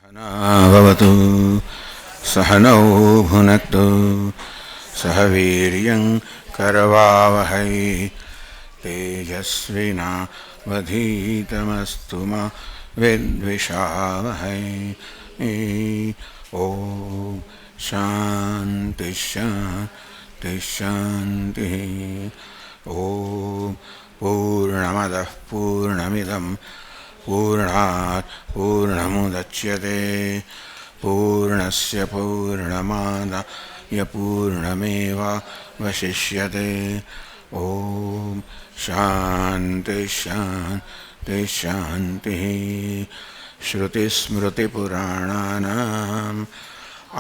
सहनाववतु सहनौ भुनक्तु सह वीर्यं करवावहै तेजस्विनावधीतमस्तु मा विद्विषावहै। ॐ शान्ति शान्ति शान्तिः। ॐ पूर्णमदः पूर्णमिदं पूर्णात् पूर्णमुदच्यते पूर्णस्य पूर्णमादाय पूर्णमेवावशिष्यते। ॐ शान्ति शान्ति शान्तिः। श्रुतिस्मृतिपुराणानाम्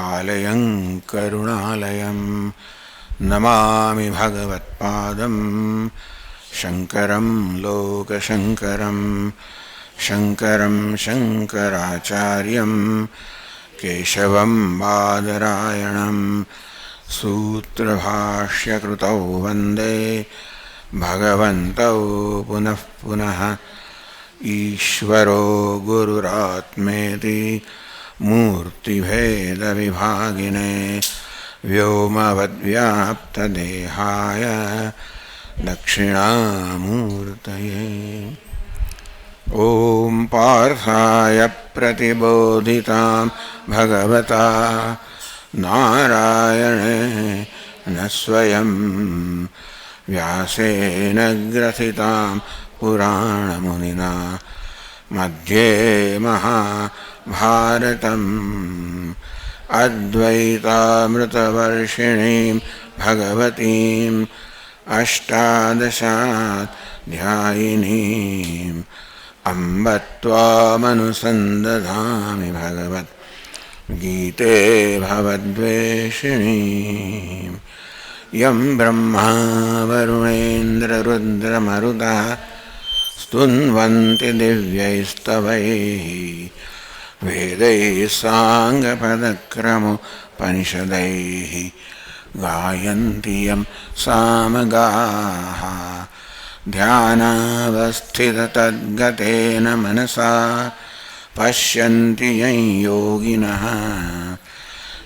आलयं करुणालयं नमामि भगवत्पादं शङ्करं लोकशङ्करं शङ्करं शङ्कराचार्यं केशवं बादरायणं सूत्रभाष्यकृतौ वन्दे भगवन्तौ पुनः पुनः। ईश्वरो गुरुरात्मेति मूर्तिभेदविभागिने व्योमवद्व्याप्तदेहाय दक्षिणामूर्तये। ॐ पार्थाय प्रतिबोधितां भगवता नारायणेन स्वयं व्यासेन ग्रथितां पुराणमुनिना मध्ये महाभारतम् अद्वैतामृतवर्षिणीं भगवतीम् अष्टादशाध्यायिनीम् अम्ब त्वामनुसन्दधामि भगवद्गीते भवद्वेषिणीम्। यं ब्रह्मा वरुणेन्द्ररुद्रमरुतः स्तुन्वन्ति दिव्यैस्तवैः वेदैः साङ्गपदक्रमोपनिषदैः गायन्ति यं सामगाः। ध्यानावस्थिततद्गतेन मनसा पश्यन्ति यं योगिनः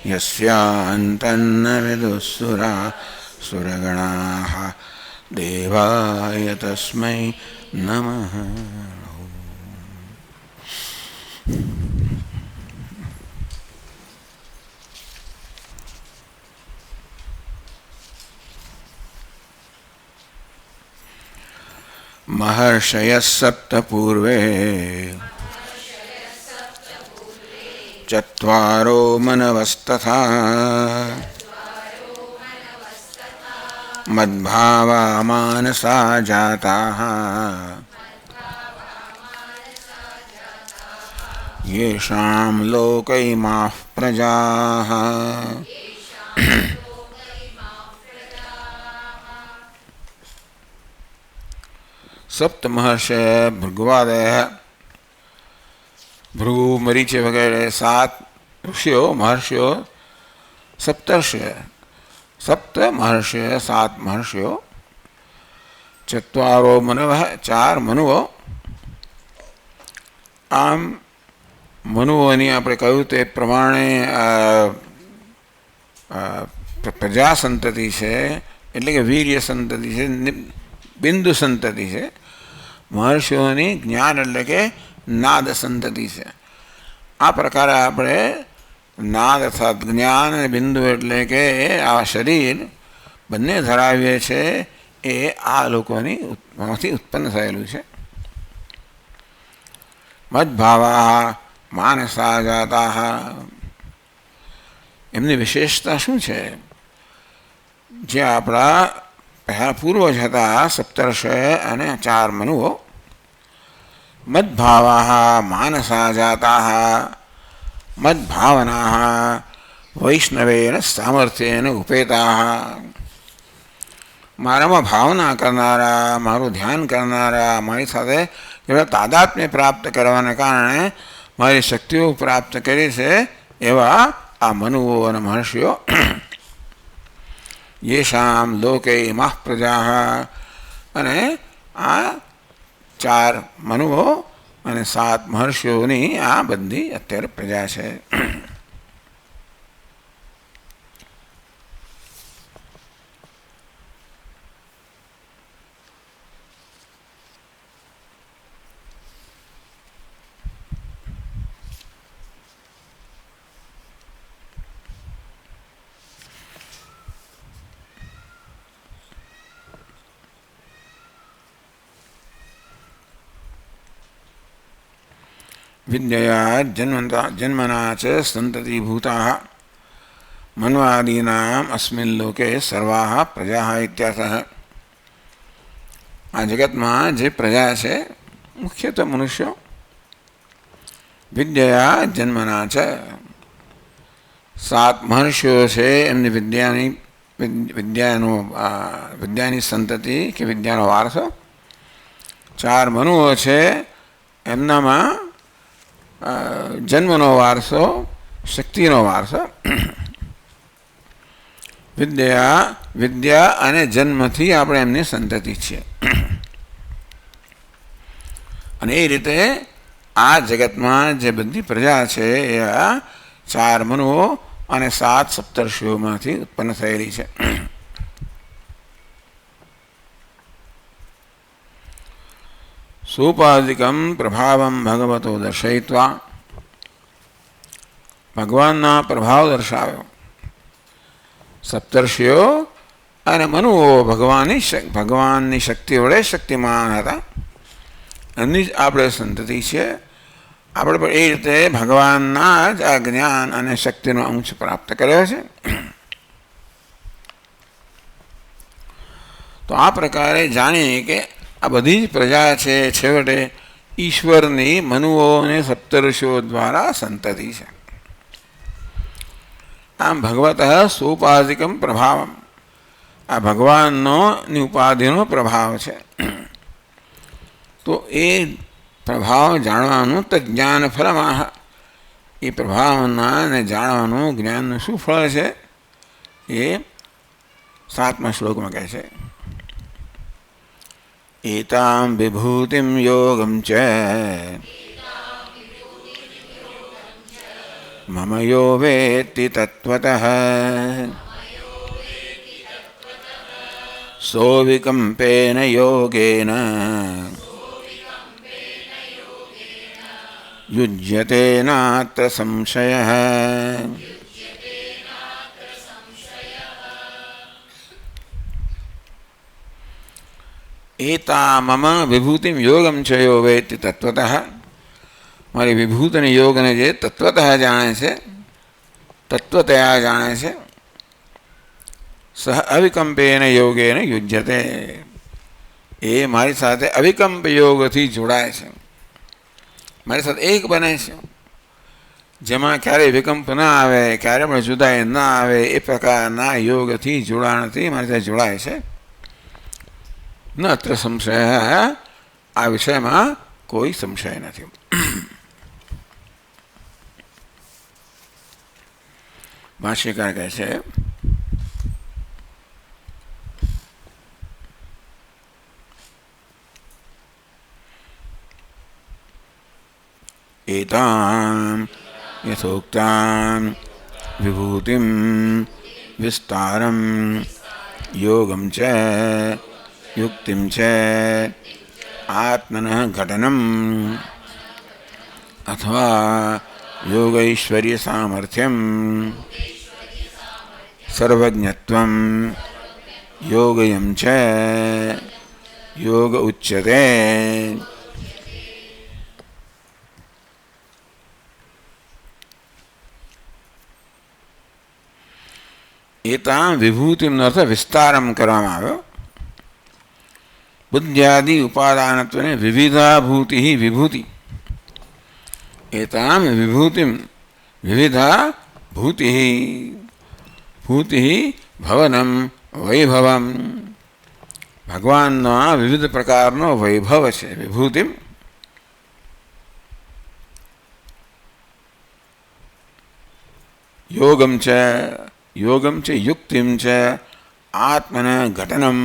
यस्यान्तन्न विदुःसुरासुरगणाः देवाय तस्मै नमः। महर्षयः सप्त पूर्वे चत्वारो मनवस्तथा मद्भावा मानसा जाताः येषां लोक इमाः प्रजाः। सप्त महर्षय भृगुवादय भृगु मरीचि वगैरह 7 ऋषियों महर्षियों सप्तर्षय सप्त महर्षय 7 महर्षियों चत्वारो मनवः 4 मनुओ। आम मनुओनी આપણે કહ્યું તે પ્રમાણે પ્રજા સંતતિ છે એટલે કે વીર્ય સંતતિ છે બિંદુ સંતતિ છે। મહર્ષિઓની જ્ઞાન એટલે કે નાદ સંતતિ છે। આ પ્રકારે આપણે નાદ અર્થાત જ્ઞાન અને બિંદુ એટલે કે આ શરીર બંને ધરાવીએ છે એ આ લોકોની માંથી ઉત્પન્ન થયેલું છે। મદ્ભાવા માનસા જાતા એમની વિશેષતા શું છે? જે આપણા પૂર્વજ હતા સપ્તર્ષય અને 4 મનુઓ મદ્ભાવાः માનસા જાતાः મદ્ભાવનાः વૈષ્ણવેન સામર્થ્યેન ઉપેતાः। મારામાં ભાવના કરનારા મારું ધ્યાન કરનારા મારી સાથે એવા તાદાત્મ્ય પ્રાપ્ત કરવાને કારણે મારી શક્તિઓ પ્રાપ્ત કરી છે એવા આ મનુઓ અને મહર્ષિઓ। येषां लोके इमाः प्रजाः અને આ 4 મનુઓ અને 7 મહર્ષિઓની આ બધી અત્યારે પ્રજા છે. विद्यया जन्मना च संततिभूताः मन्वादीनाम् अस्मिन् लोके सर्वाः प्रजाः इत्यर्थः. आ जगतમાં જે પ્રજા છે મુખ્યતઃ મનુષ્યો. વિદ્યયા જન્મના છે 7 મહર્ષિઓ છે એમની વિદ્યાની સંતતિ કે વિદ્યાનો વારસો. 4 મનુઓ છે એમનામાં જન્મનો વારસો, શક્તિનો વારસો. વિદ્યા અને જન્મથી આપણે એમની સંતતિ છીએ. અને એ રીતે આ જગતમાં જે બધી પ્રજા છે એ આ 4 મનુઓ અને 7 સપ્તર્ષિઓમાંથી ઉત્પન્ન થયેલી છે. સોપાધિકમ પ્રભાવમ ભગવતો દર્શયિત્વા, ભગવાનના પ્રભાવ દર્શાવ્યો. સપ્તર્ષિઓ અને મનુઓ ભગવાનની શક્તિ વડે શક્તિમાન હતા. એમની જ આપણે સંતતિ છે. આપણે પણ એ રીતે ભગવાનના જ આ જ્ઞાન અને શક્તિનો અંશ પ્રાપ્ત કર્યો છે. તો આ પ્રકારે જાણીએ કે આ બધી જ પ્રજા છે છેવટે ઈશ્વરની મનુઓ અને સપ્તર્ષિઓ દ્વારા સંતતિ છે. આમ ભગવતઃ સોપાધિકમ પ્રભાવમ, આ ભગવાનનો ઉપાધિનો પ્રભાવ છે. તો એ પ્રભાવ જાણવાનું તો જ્ઞાન ફલમાહ, એ પ્રભાવના અને જાણવાનું જ્ઞાનનું શું ફળ છે એ 7મા શ્લોકમાં કહે છે. एतां विभूतिं योगं च मम यो वेत्ति तत्त्वतः सोऽविकम्पेन योगेन युज्यते नात्र संशयः. एता मम विभूतिम योगम च यो वेत्ति तत्वतः, मारी विभूतिनी योगने जे तत्वतः जाने છે, तत्वतया जाने છે. सह अविकम्पेन योगेन युज्यते, એ મારી સાથે અવિકમ્પ યોગથી જોડાય છે, મારી સાથે એક બને છે. જેમાં ક્યારેય વિકમ્પ ના આવે, ક્યારે પણ જુદાઈ ના આવે, એ પ્રકારના યોગથી જોડાણથી મારી સાથે જોડાય છે. ન અત્ર સંશય, આ વિષયમાં કોઈ સંશય નથી. ભાષ્યકાર કહે છે एतां यथोक्तां विभूतिं विस्तारं योगं च युक्तिं च आत्मनः घटनम् अथवा योगैश्वर्य सामर्थ्यं सर्वज्ञत्वं योगयं च योग उच्यते. एतां विभूतिનો અર્થ વિસ્તારમ કરવામાં આવ્યો. બુદ્ધ્યાદિ ઉપાદાનત્વને વિવિધા ભૂતિ વિભૂતિ. એતામ વિભૂતિમ વિવિધા ભૂતિ, ભૂતિ ભવનમ વૈભવમ, ભગવાનનો વિવિધ પ્રકારનો વૈભવ છે વિભૂતિમ. યોગમ છે, યોગમ છે યુક્તિમ છે, આત્મન ઘટનમ,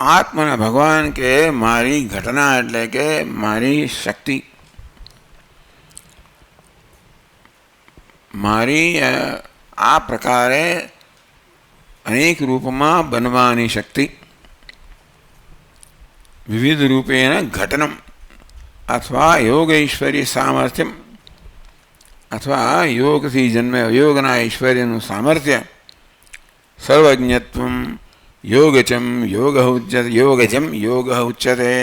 આત્મના ભગવાન કે મારી ઘટના એટલે કે મારી શક્તિ, મારી આ પ્રકારે અનેક રૂપમાં બનવાની શક્તિ, વિવિધ રૂપેણ ઘટનમ અથવા યોગ ઐશ્વર્ય સામર્થ્યમ અથવા યોગથી જન્મે યોગના ઐશ્વર્યનું સામર્થ્ય, સર્વજ્ઞત્વમ યોગચમ યોગજમ યોગ ઉચ્યતે.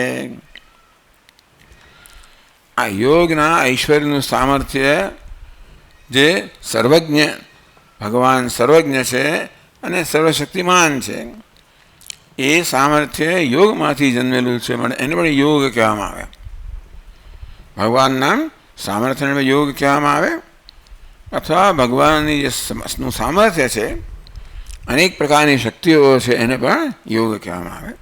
આ યોગના ઐશ્વર્યનું સામર્થ્ય જે સર્વજ્ઞ ભગવાન સર્વજ્ઞ છે અને સર્વશક્તિમાન છે, એ સામર્થ્ય યોગમાંથી જન્મેલું છે, માટે એને પણ યોગ કહેવામાં આવે. ભગવાનના સામર્થ્યને યોગ કહેવામાં આવે, અથવા ભગવાનની જે નું સામર્થ્ય છે, અનેક પ્રકારની શક્તિઓ છે, એને પણ યોગ કહેવામાં આવે.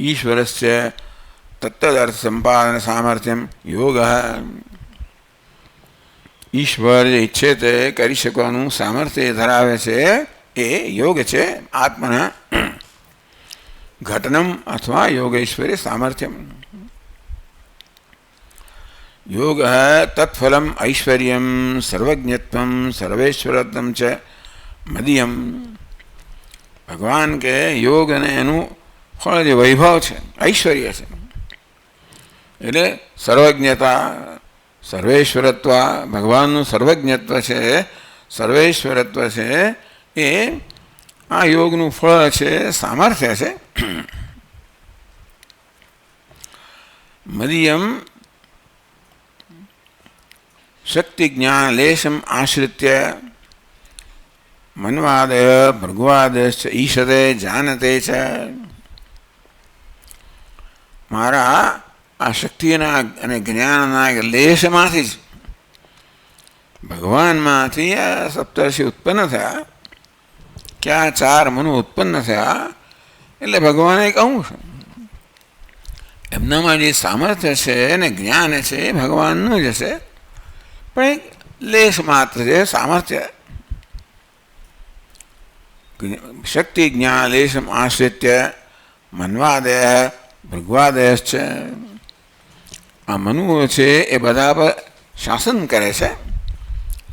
ઈશ્વરસ્ય તત્તદર્થ સંપાદન સામર્થ્યમ યોગ. ઈશ્વર જે ઈચ્છે તે કરી શકવાનું સામર્થ્ય ધરાવે છે, એ યોગ છે. આત્મના ઘટનમ અથવા યોગેશ્વર્ય સામર્થ્યમ. યોગ તત્ફલમ ઐશ્વર્યમ સર્વજ્ઞત્વમ સર્વેશ્વરત્વમ ચ મદિયમ. ભગવાન કે યોગ અને એનું ફળ જે વૈભવ છે, ઐશ્વર્ય છે, એટલે સર્વજ્ઞતા, સર્વેશ્વરત્વ, ભગવાનનું સર્વજ્ઞત્વ છે, સર્વેશ્વરત્વ છે, એ આ યોગનું ફળ છે, સામર્થ્ય છે. મદિયમ શક્તિ જ્ઞાન લેશમ આશ્રિત્ય મન્વાદય ભૃગવાદશ્ચ ઈશતે જાનતે છે. મારા આ શક્તિના અને જ્ઞાનના લેશમાંથી જ ભગવાનમાંથી આ સપ્તર્ષિ ઉત્પન્ન થયા, ક્યાં 4 મનુ ઉત્પન્ન થયા, એટલે ભગવાન એક અંશ. એમનામાં જે સામર્થ્ય છે ને જ્ઞાન છે એ ભગવાનનું જ હશે, પણ એક લેશ માત્ર છે સામર્થ્ય. શક્તિ જ્ઞાન લેશમ આશ્રિત્ય મન્વાદય ભૃગવાદયશ્ચ. આ મનુઓ છે એ બધા પર શાસન કરે છે.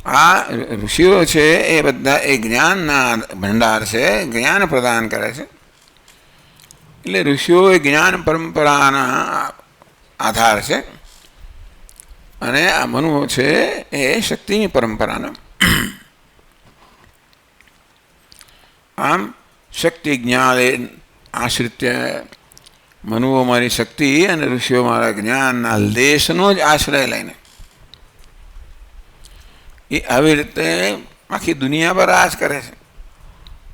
આ ઋષિઓ છે એ બધા એ જ્ઞાનના ભંડાર છે, જ્ઞાન પ્રદાન કરે છે. એટલે ઋષિઓ એ જ્ઞાન પરંપરાના આધાર છે, અને આ મનુઓ છે એ શક્તિની પરંપરાનો. આમ શક્તિ જ્ઞાન આશ્રિત્ય, મનુઓ મારી શક્તિ અને ઋષિઓ મારા જ્ઞાનના લેશનો જ આશ્રય લઈને એ આવી રીતે આખી દુનિયા પર રાજ કરે છે.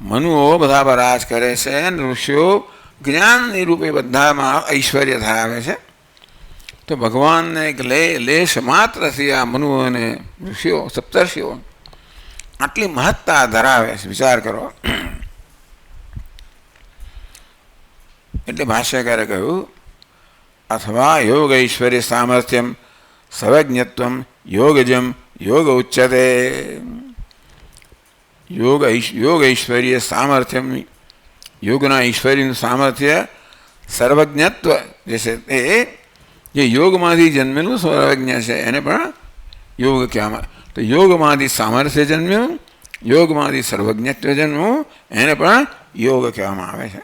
મનુઓ બધા પર રાજ કરે છે, અને ઋષિઓ જ્ઞાનની રૂપે બધામાં ઐશ્વર્ય ધરાવે છે. તો ભગવાનને એક લેશ માત્રથી આ મનુઓ અને ઋષિઓ સપ્તર્ષિઓ આટલી મહત્તા ધરાવે છે, વિચાર કરો. એટલે ભાષ્યકારે કહ્યું અથવા યોગ ઐશ્વર્ય સામર્થ્યમ સર્વજ્ઞત્વમ યોગજમ યોગ ઉચ્યતે. યોગ ઐશ્વર્ય સામર્થ્યમ, યોગના ઐશ્વર્યનું સામર્થ્ય, સર્વજ્ઞત્વ જે છે તે જે યોગમાંથી જન્મેલું સર્વજ્ઞ છે, એને પણ યોગ કહેવામાં. તો યોગમાંથી સામર્થ્ય જન્મ્યું, યોગમાંથી સર્વજ્ઞત્વ જન્મ્યું, એને પણ યોગ કહેવામાં આવે છે.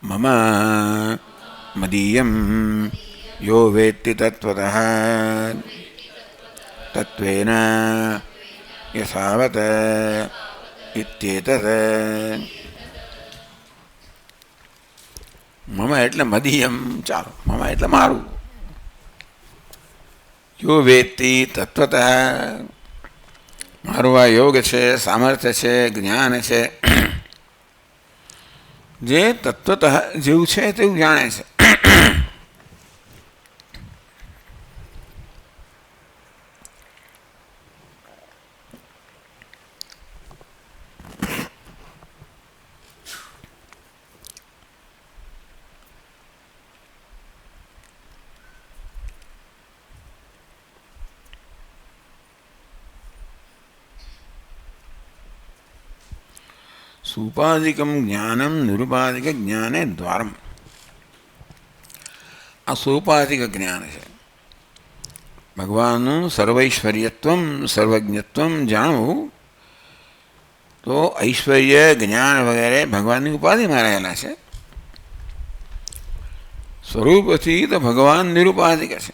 મમ મદીયમ યો વેત્તિ તત્વતઃ તત્વેન યથાવત ઇત્યેતત. મમ એટલે મદીયમ, ચાલો મમ એટલે મારું. યો વેત્તિ તત્વતઃ, મારું આ યોગ છે, સામર્થ્ય છે, જ્ઞાન છે, જે તત્વતઃ જેવું છે તેવું જાણે છે. સુપાધિકમ જ્ઞાનમ નિરુપાધિક જ્ઞાને દ્વારમ. આ સોપાધિક જ્ઞાન છે. ભગવાનનું સર્વૈશ્વર્યત્વમ સર્વજ્ઞત્વમ જાણવું તો ઐશ્વર્ય જ્ઞાન વગેરે ભગવાનની ઉપાધિમાં રહેલા છે. સ્વરૂપથી તો ભગવાન નિરુપાધિક છે.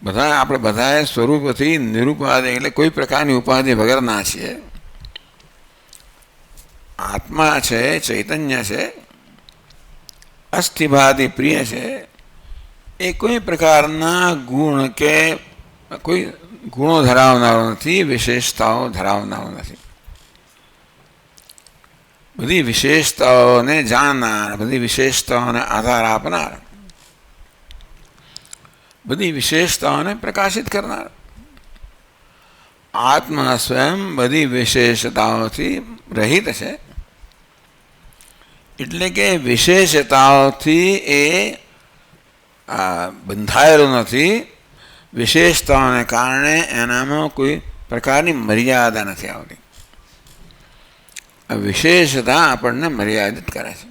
આપણે બધાએ સ્વરૂપથી નિરુપાધિક એટલે કોઈ પ્રકારની ઉપાધિ વગરના છીએ. આત્મા છે, ચૈતન્ય છે, અસ્થિભાતિ પ્રિય છે. એ કોઈ પ્રકારના ગુણ કે કોઈ ગુણો ધરાવનારો નથી, વિશેષતાઓ ધરાવનારો નથી. બધી વિશેષતાઓને જાણનાર, બધી વિશેષતાઓને આધાર આપનાર, બધી વિશેષતાઓને પ્રકાશિત કરનાર. આત્મા સ્વયં બધી વિશેષતાઓથી રહિત છે. એટલે કે વિશેષતાઓથી એ બંધાયેલો નથી. વિશેષતાઓને કારણે એનામાં કોઈ પ્રકારની મર્યાદા નથી આવતી. વિશેષતા આપણને મર્યાદિત કરે છે.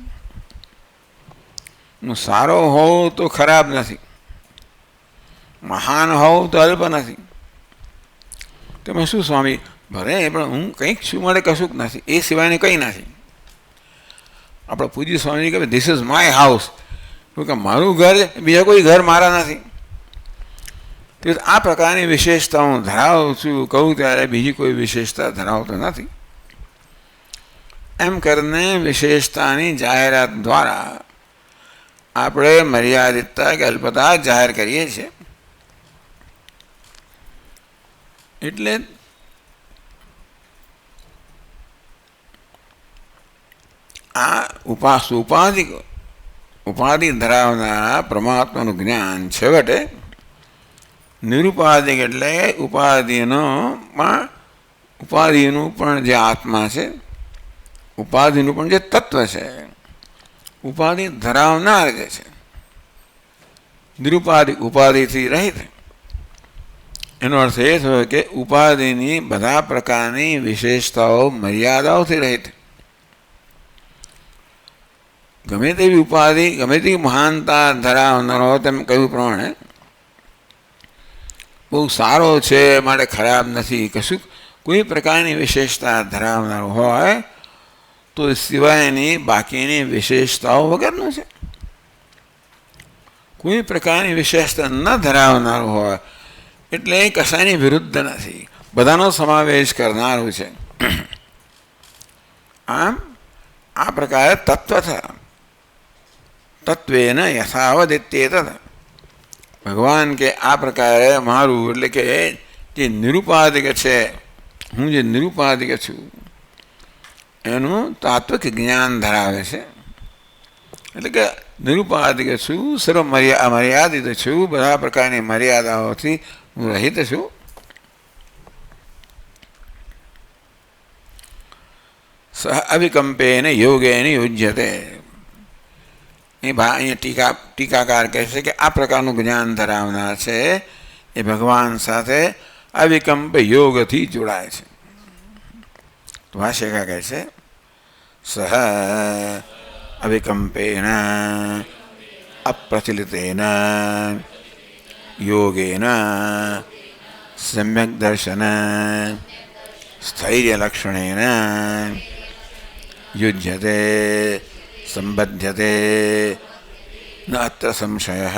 હું સારો હોઉં તો ખરાબ નથી, મહાન હોઉં તો અલ્પ નથી. તમે શું સ્વામી, ભલે પણ હું કંઈક છું, મળે કશું જ નથી, એ સિવાયને કંઈ નથી. આપણે પૂજ્ય સ્વામી કહે ધીસ ઇઝ માય હાઉસ, કે મારું ઘર, બીજા કોઈ ઘર મારા નથી. તો આ પ્રકારની વિશેષતા હું ધરાવું છું કહું ત્યારે બીજી કોઈ વિશેષતા ધરાવતો નથી. એમ કરીને વિશેષતાની જાહેરાત દ્વારા આપણે મર્યાદિતતા કે અલ્પતા જાહેર કરીએ છીએ. એટલે આ ઉપાધિ ધરાવનારા પરમાત્માનું જ્ઞાન છેવટે નિરુપાધિક એટલે ઉપાધિનું પણ જે આત્મા છે, ઉપાધિનું પણ જે તત્વ છે, ઉપાધિ ધરાવનાર જે છે, નિરુપાધિક ઉપાધિથી રહિત. એનો અર્થ એ થયો કે ઉપાધિની બધા પ્રકારની વિશેષતાઓ મર્યાદાઓથી રહિત. ગમે તેવી ઉપાધિ, ગમે તેવી મહાનતા ધરાવનારો, તેમ કહ્યું પ્રમાણે બહુ સારો છે માટે ખરાબ નથી, કશું કોઈ પ્રકારની વિશેષતા ધરાવનારો હોય તો સિવાયની બાકીની વિશેષતાઓ વગરનો છે. કોઈ પ્રકારની વિશેષતા ન ધરાવનારો હોય એટલે કશાની વિરુદ્ધ નથી, બધાનો સમાવેશ કરનારું છે. આમ આ પ્રકારે તત્વેન યથાવદિત્યેતદ. ભગવાન કે આ પ્રકારે મારું એટલે કે જે નિરુપાધિક છે, હું જે નિરુપાધિક છું એનું તાત્વિક જ્ઞાન ધરાવે છે. એટલે કે નિરુપાધિક છું, સર્વ મર્યાદિત છું, બધા પ્રકારની મર્યાદાઓથી હું રહિત છું. સહ અવિકંપેન યોગેન યુજ્યતે. અહીંયા ટીકાકાર કહે છે કે આ પ્રકારનું જ્ઞાન ધરાવનાર છે એ ભગવાન સાથે અવિકંપ યોગથી જોડાય છે. તો ભાષ્યકાર કહે છે સહ અવિકંપેન અપ્રચલિતેન યોગેન સમ્યક દર્શન સ્થૈર્યલક્ષણેન યુજ્યતે સંબધ્યતે ન અત્ર સંશયઃ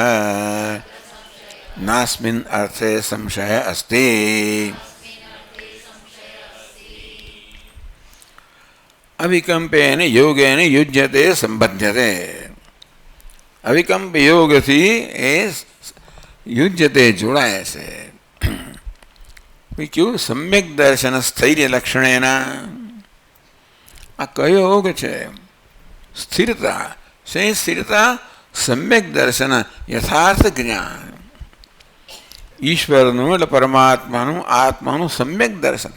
નાસ્મિન અર્થે સંશય અસ્તિ. અવિકંપેન યોગેન યુજ્યતે સંબધ્યતે. અવિકંપ યોગથી એ યુજ્યતે જોડાય છે. કેવું સમ્યક દર્શન સ્થૈર્ય લક્ષણેના. આ કયો યોગ છે? સ્થિરતા. શેની સ્થિરતા? સમ્યક દર્શન, યથાર્થ જ્ઞાન. ઈશ્વરનું એટલે પરમાત્માનું, આત્માનું સમ્યક દર્શન,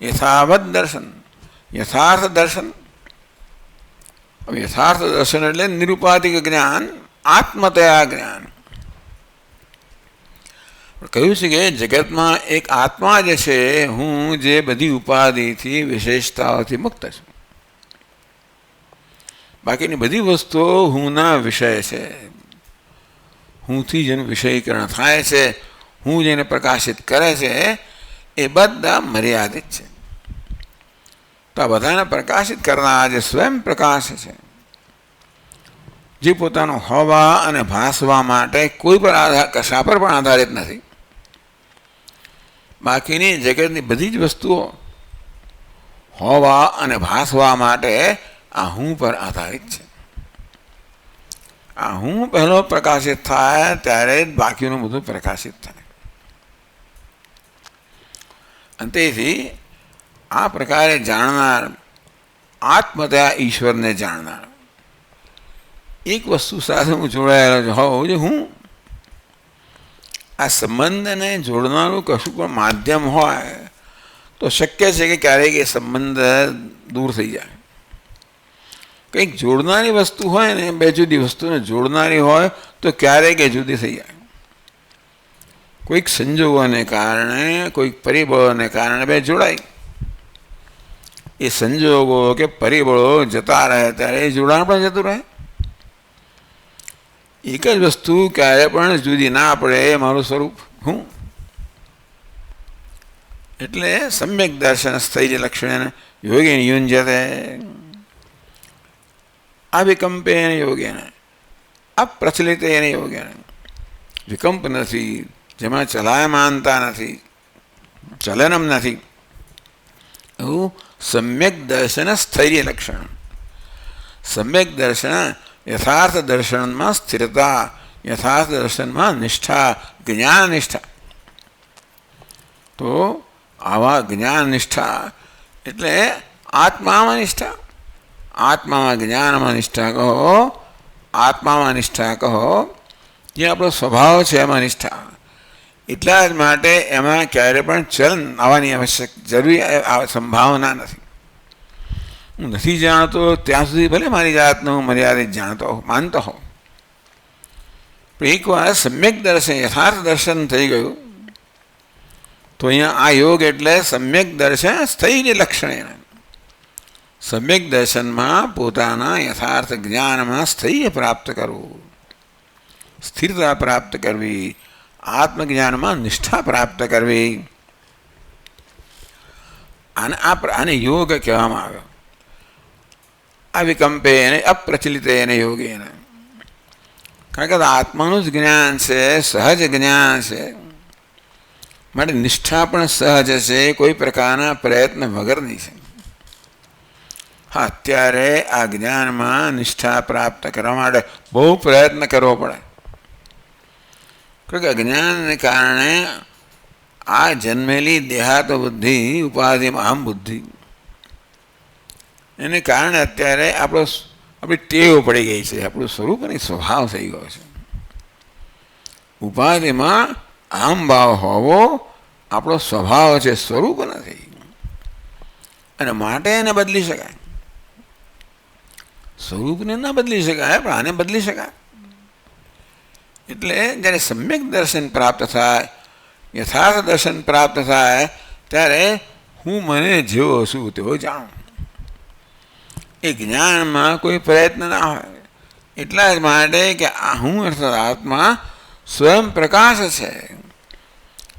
યથાવત દર્શન, યથાર્થ દર્શન. યથાર્થ દર્શન એટલે નિરુપાધિક જ્ઞાન, આત્મતયા જ્ઞાન. કહ્યું છે કે જગતમાં એક આત્મા જે છે, હું જે બધી ઉપાધિથી વિશેષતાઓથી મુક્ત છું. બાકીની બધી વસ્તુઓ હુંના વિષય છે. હુંથી જેનું વિષયીકરણ થાય છે, હું જેને પ્રકાશિત કરે છે, એ બધા મર્યાદિત છે. તો આ બધાને પ્રકાશિત કરનાર જે સ્વયં પ્રકાશ છે, જે પોતાનો હોવા અને ભાસવા માટે કોઈ પર કશા પર પણ આધારિત નથી. બાકીની જગતની બધી જ વસ્તુઓ હોવા અને ભાસવા માટે આ હું પર આધારિત છે. આ હું પહેલો પ્રકાશિત થાય ત્યારે જ બાકીનું બધું પ્રકાશિત થાય. અને તેથી આ પ્રકારે જાણનાર, આત્મતયા ઈશ્વરને જાણનાર, એક વસ્તુ સાથે હું જોડાયેલો હોઉં છું. હું આ સંબંધને જોડનારું કશું પણ માધ્યમ હોય તો શક્ય છે કે ક્યારેક એ સંબંધ દૂર થઈ જાય. કંઈક જોડનારી વસ્તુ હોય ને, બે જુદી વસ્તુને જોડનારી હોય તો ક્યારેક એ જુદી થઈ જાય. કોઈક સંજોગોને કારણે, કોઈક પરિબળોને કારણે બે જોડાય. એ સંજોગો કે પરિબળો જતા રહે ત્યારે એ જોડાણ પણ જતું રહે. એક જ વસ્તુ ક્યારે પણ જુદી ના પડે, એ મારું સ્વરૂપ હું. એટલે સમ્યક દર્શન સ્થૈર્ય લક્ષણેન યોગેન યુંજતે અવિકંપેન યોગેન અપ્રચલિતેન યોગેન. વિકંપ નથી, જેમાં ચલાયમાનતા નથી, ચલનમ નથી, એવું સમ્યક દર્શન સ્થૈર્ય લક્ષણ. સમ્યક દર્શન યથાર્થ દર્શનમાં સ્થિરતા, યથાર્થ દર્શનમાં નિષ્ઠા, જ્ઞાન નિષ્ઠા. તો આવા જ્ઞાન નિષ્ઠા એટલે આત્મામાં નિષ્ઠા. આત્મામાં જ્ઞાનમાં નિષ્ઠા કહો, આત્મામાં નિષ્ઠા કહો, જે આપણો સ્વભાવ છે એમાં નિષ્ઠા. એટલા જ માટે એમાં ક્યારે પણ ચલન આવવાની આવશ્યક જરૂરી સંભાવના નથી. હું નથી જાણતો ત્યાં સુધી ભલે મારી જાતને હું મર્યાદિત જાણતો માનતો હોઉં, પણ એકવાર સમ્યક દર્શન, યથાર્થ દર્શન થઈ ગયું તો અહીંયા આ યોગ એટલે સમ્યક દર્શન સ્થૈર્ય લક્ષણે. સમ્યક દર્શનમાં પોતાના યથાર્થ જ્ઞાનમાં સ્થૈર્ય પ્રાપ્ત કરવું, સ્થિરતા પ્રાપ્ત કરવી, આત્મજ્ઞાનમાં નિષ્ઠા પ્રાપ્ત કરવી. આને યોગ કહેવામાં આવ્યો. અવિકંપે એને અપ્રચલિત એને યોગે એને. કારણ કે આત્માનું જ જ્ઞાન છે, સહજ જ્ઞાન છે, માટે નિષ્ઠા પણ સહજ છે, કોઈ પ્રકારના પ્રયત્ન વગરની છે. હા, અત્યારે આ જ્ઞાનમાં નિષ્ઠા પ્રાપ્ત કરવા માટે બહુ પ્રયત્ન કરવો પડે. કારણ કે અજ્ઞાનને કારણે આ જન્મેલી દેહાત બુદ્ધિ, ઉપાધિમાં અહમ બુદ્ધિ, એને કારણે અત્યારે આપણી ટેવ પડી ગઈ છે, આપણું સ્વરૂપ અને સ્વભાવ થઈ ગયો છે. ઉપાધિમાં અહમ ભાવ હોવો આપણો સ્વભાવ છે, સ્વરૂપ નથી. અને માટે એને બદલી શકાય. સ્વરૂપને ના બદલી શકાય, પણ આને બદલી શકાય. એટલે જ્યારે સમ્યક દર્શન પ્રાપ્ત થાય, યથાર્થ દર્શન પ્રાપ્ત થાય, ત્યારે હું મને જેવો છું તેવો જાણું. એ જ્ઞાનમાં કોઈ પ્રયત્ન ના હોય. એટલા જ માટે કે આ હું અર્થાત આત્મા સ્વયં પ્રકાશ છે.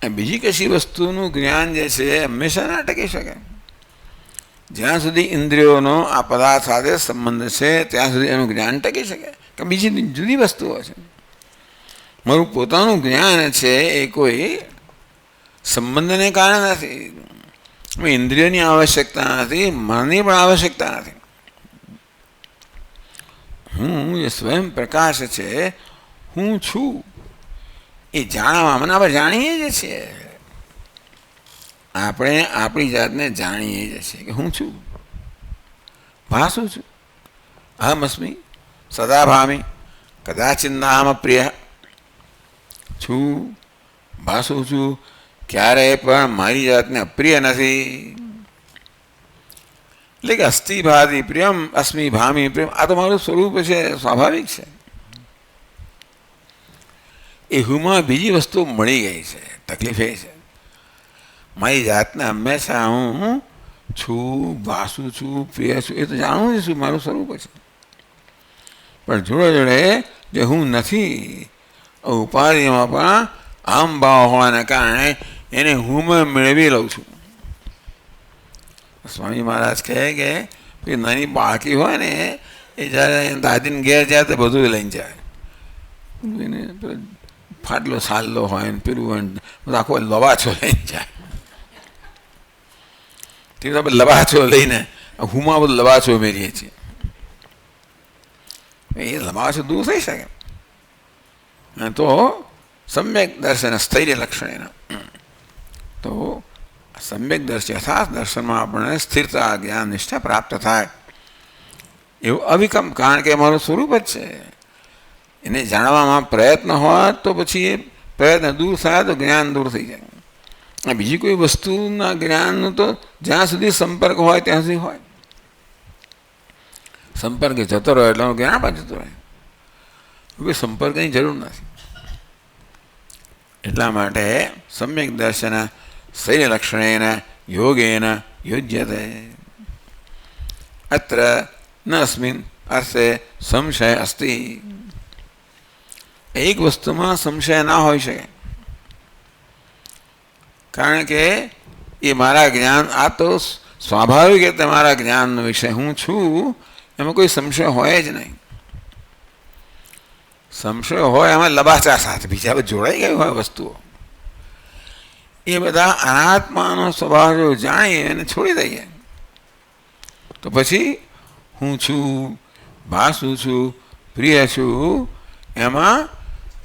બીજી કશી વસ્તુનું જ્ઞાન જે છે હંમેશા ના ટકી શકે. જ્યાં સુધી ઇન્દ્રિયોનો આ પદાર્થ સાથે સંબંધ છે ત્યાં સુધી એનું જ્ઞાન ટકી શકે. કે બીજી જુદી વસ્તુઓ છે. મારું પોતાનું જ્ઞાન છે એ કોઈ સંબંધને કારણે નથી. ઇન્દ્રિયોની આવશ્યકતા નથી, મનની પણ આવશ્યકતા નથી. હું એ સ્વયં પ્રકાશ છે, હું છું એ જાણવા મને આપણે જાણીએ જ છીએ. આપણે આપણી જાતને જાણીએ જ છીએ કે હું છું, ભાસું છું. અહમસ્મિ સદા ભામી કદાચિત નામ પ્રિય. છું, ભાસું છું, ક્યારેય પણ મારી જાતને અપ્રિય નથી. એટલે કે અસ્થિ ભાતિ પ્રિયમ અસ્મિ ભામી પ્રિયમ, આ તો મારું સ્વરૂપ છે, સ્વાભાવિક છે. એ હુંમાં બીજી વસ્તુ મળી ગઈ છે. તકલીફ એ છે મારી જાતને હંમેશા હું છું, ભાસું છું, પ્રિય છું, એ તો જાણું જ છું, મારું સ્વરૂપ છે. પણ જોડે જોડે જે હું નથી, ઉપાધિમાં પણ આમ ભાવ હોવાને કારણે એને હું મેળવી લઉં છું. સ્વામી મહારાજ કહે કે નાની બાળકી હોય ને એ જ્યારે દાદીને ઘેર જાય તો બધું લઈને જાય. એને ફાટલો સાલ્લો હોય ને પેલું હોય ને આખો લવાછો લઈને જાય. તે આપણે લવાછો લઈને હુંમાં બધું લવાછો ઉમેરીએ છીએ. એ લવાછો દૂર થઈ શકે તો સમ્યક દર્શન સ્થૈર્ય લક્ષણેના. તો સમ્યક દર્શન યથાર્થ દર્શનમાં આપણને સ્થિરતા, જ્ઞાન, નિષ્ઠા પ્રાપ્ત થાય એવું અવિકમ, કારણ કે અમારું સ્વરૂપ જ છે. એને જાણવામાં પ્રયત્ન હોય તો પછી એ પ્રયત્ન દૂર થાય તો જ્ઞાન દૂર થઈ જાય. બીજી કોઈ વસ્તુના જ્ઞાનનું તો જ્યાં સુધી સંપર્ક હોય ત્યાં સુધી હોય. સંપર્ક જતો રહ્યો એટલે જ્ઞાન પણ જતો રહે. કોઈ સંપર્કની જરૂર નથી. એટલા માટે સમ્યક દર્શન સ્થૈર્ય લક્ષણેન યોગેન યુજ્યતે. અત્ર ન અસ્મિન અર્થે સંશય અસ્તિ. એક વસ્તુમાં સંશય ના હોઈ શકે, કારણ કે એ મારા જ્ઞાન, આ તો સ્વાભાવિક રીતે મારા જ્ઞાનનો વિષય હું છું, એમાં કોઈ સંશય હોય જ નહીં. સંશય હોય એમાં લબાચા સાથે બીજા બધા જોડાઈ ગયું હોય વસ્તુઓ. એ બધા અનાત્માનો સ્વભાવ જો જાણીએ અને છોડી દઈએ તો પછી હું છું, ભાસું છું, પ્રિય છું, એમાં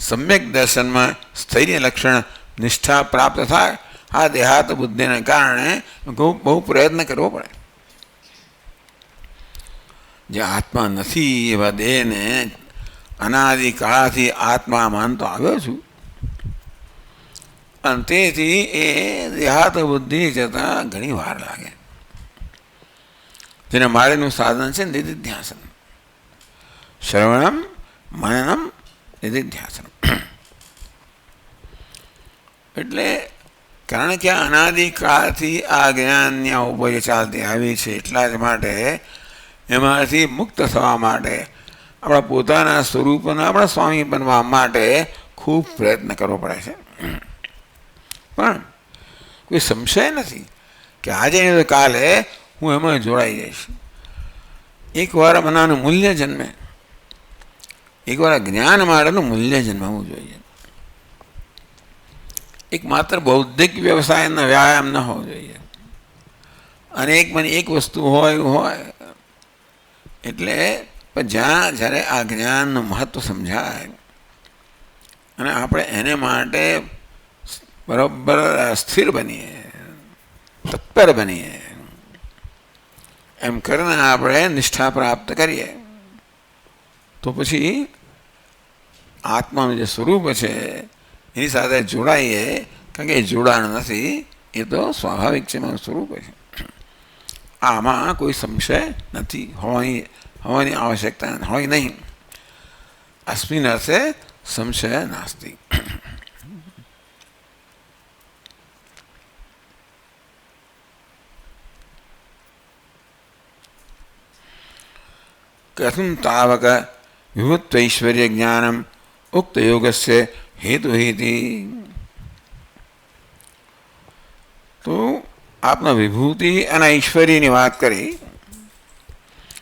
સમ્યક દર્શનમાં સ્થૈર્ય લક્ષણ નિષ્ઠા પ્રાપ્ત થાય. આ દેહાત બુદ્ધિને કારણે બહુ પ્રયત્ન કરવો પડે. જે આત્મા નથી એવા દેહને અનાદિ કાળાથી આત્મા માનતો આવ્યો છું, અને તેથી એ દેહાત બુદ્ધિ જતાં ઘણી વાર લાગે. જેને મારેનું સાધન છે નિધિધ્યાસન, શ્રવણમ મનનમ નિધિધ્યાસન. એટલે કારણ કે અનાદિકાળથી આ જ્ઞાનની ઉપજ ચાલતી આવી છે, એટલા જ માટે એમાંથી મુક્ત થવા માટે, આપણા પોતાના સ્વરૂપના આપણા સ્વામી બનવા માટે ખૂબ પ્રયત્ન કરવો પડે છે. પણ કોઈ સંશય નથી કે આજે નહીં તો કાલે હું એમાં જોડાઈ જઈશ. એકવાર મનાનું મૂલ્ય જન્મે, એકવાર જ્ઞાન માટેનું મૂલ્ય જન્મવું જોઈએ. એક માત્ર બૌદ્ધિક વ્યવસાયનો વ્યાયામ ન હોવો જોઈએ. અનેક મને એક વસ્તુ હોય એવું હોય. એટલે પણ જ્યારે આ જ્ઞાનનું મહત્ત્વ સમજાય અને આપણે એને માટે બરાબર સ્થિર બનીએ, તત્પર બનીએ, એમ કરીને આપણે નિષ્ઠા પ્રાપ્ત કરીએ તો પછી આત્માનું જે સ્વરૂપ છે એની સાથે જોડાઈએ. કારણ કે એ જોડાણ નથી, એ તો સ્વાભાવિક છે, મારું સ્વરૂપ છે. આમાં કોઈ સંશય નથી, હોવાની આવશ્યકતા હોય નહીં. અસ્મિન અર્થે સંશય નાસ્તિ. કથમ તાવક વિભુત્વૈશ્વર્ય જ્ઞાનમ ઉક્ત યોગસ્ય હેતુ હિતિ. તો આપના વિભૂતિ અને ઐશ્વર્યની વાત કરી.